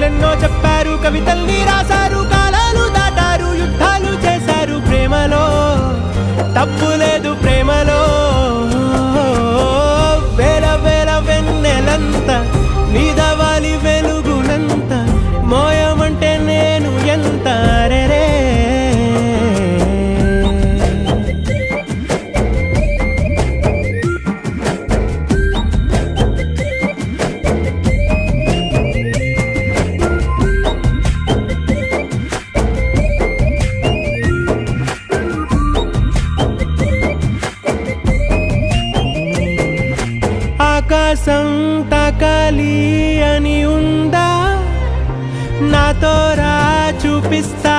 కథలెన్నో చెప్పారు, కవితల్ని రాశారు, కాలాలు దాటారు, యుద్ధాలు చేశారు. ప్రేమలో తప్పు లేదు, ప్రేమలో వేల వేల వెన్నెలంత నీదవాలి వెలుగునంత, మోయమంటే నేను ఎంత రే. ఆకాశం తాకాలి అని ఉందా, నాతో రా చూపిస్తా